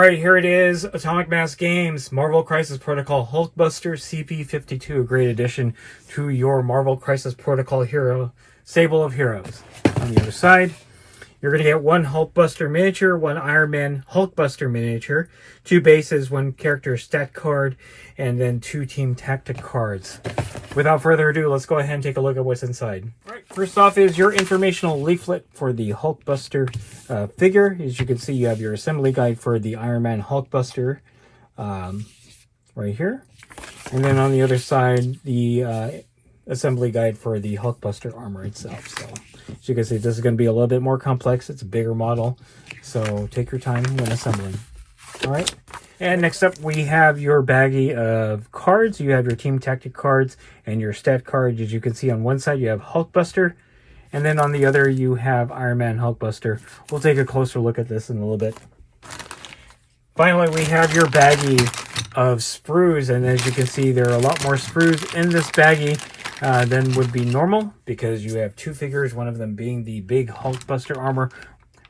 Alright, here it is. Atomic Mass Games, Marvel Crisis Protocol Hulkbuster CP52, a great addition to your Marvel Crisis Protocol hero stable of heroes. On the other side, you're going to get one Hulkbuster miniature, one Iron Man Hulkbuster miniature, 2 bases, 1 character stat card, and then 2 team tactic cards. Without further ado, let's go ahead and take a look at what's inside. Alright, first off is your informational leaflet for the Hulkbuster figure. As you can see, you have your assembly guide for the Iron Man Hulkbuster right here. And then on the other side, the assembly guide for the Hulkbuster armor itself. So as you can see, this is going to be a little bit more complex. It's a bigger model, so take your time when assembling. All right. And next up, we have your baggie of cards. You have your team tactic cards and your stat card. As you can see on one side, you have Hulkbuster, and then on the other, you have Iron Man Hulkbuster. We'll take a closer look at this in a little bit. Finally, we have your baggie of sprues, and as you can see, there are a lot more sprues in this baggie than would be normal, because you have 2 figures, one of them being the big Hulkbuster armor.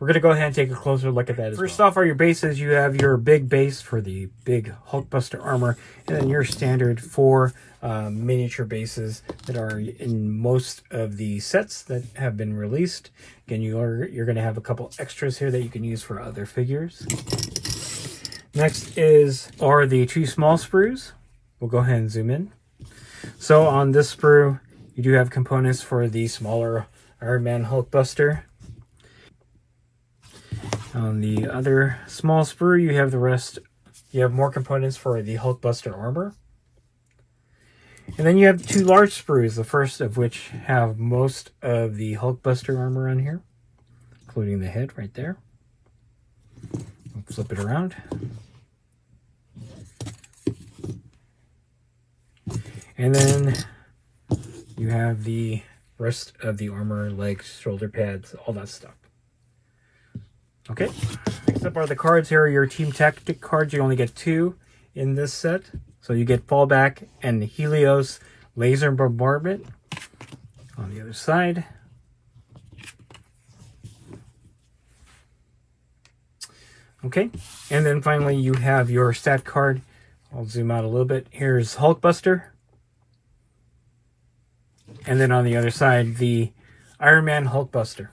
We're going to go ahead and take a closer look at that as well. First off are your bases. You have your big base for the big Hulkbuster armor, and then your standard 4 miniature bases that are in most of the sets that have been released. Again, you're going to have a couple extras here that you can use for other figures. Next are the 2 small sprues. We'll go ahead and zoom in. So on this sprue, you do have components for the smaller Iron Man Hulkbuster. On the other small sprue, you have the rest. You have more components for the Hulkbuster armor. And then you have 2 large sprues, the first of which have most of the Hulkbuster armor on here, including the head right there. We'll flip it around. And then you have the rest of the armor, legs, shoulder pads, all that stuff. Okay, next up are the cards. Here are your team tactic cards. You only get 2 in this set. So you get Fallback and Helios Laser Bombardment on the other side. Okay, and then finally you have your stat card. I'll zoom out a little bit. Here's Hulkbuster. And then on the other side, the Iron Man Hulkbuster.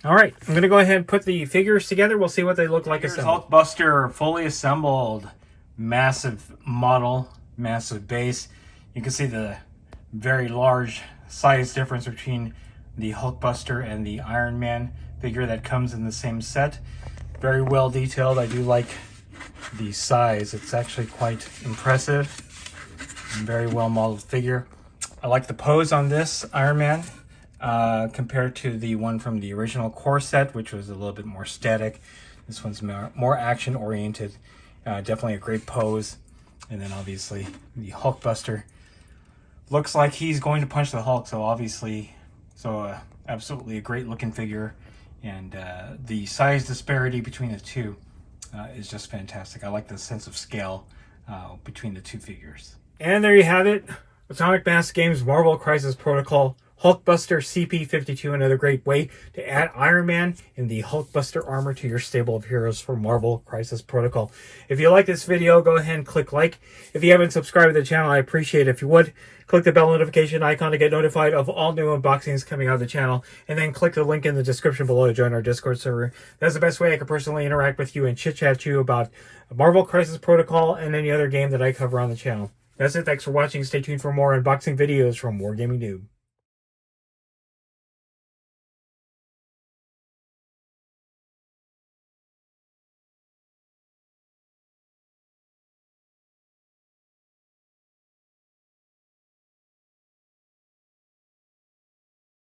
All right, I'm going to go ahead and put the figures together. We'll see what they look like assembled. Hulkbuster fully assembled. Massive model, massive base. You can see the very large size difference between the Hulkbuster and the Iron Man figure that comes in the same set. Very well detailed. I do like the size. It's actually quite impressive. Very well modeled figure. I like the pose on this Iron Man compared to the one from the original core set, which was a little bit more static. This one's more action oriented. Definitely a great pose. And then obviously the Hulkbuster looks like he's going to punch the Hulk. So obviously, absolutely a great looking figure. And the size disparity between the two is just fantastic. I like the sense of scale between the 2 figures. And there you have it. Atomic Mass Games Marvel Crisis Protocol Hulkbuster CP52, another great way to add Iron Man and the Hulkbuster armor to your stable of heroes for Marvel Crisis Protocol. If you like this video, go ahead and click like. If you haven't subscribed to the channel, I appreciate it if you would. Click the bell notification icon to get notified of all new unboxings coming out of the channel, and then click the link in the description below to join our Discord server. That's the best way I can personally interact with you and chit-chat you about Marvel Crisis Protocol and any other game that I cover on the channel. That's it. Thanks for watching. Stay tuned for more unboxing videos from Wargaming Noob.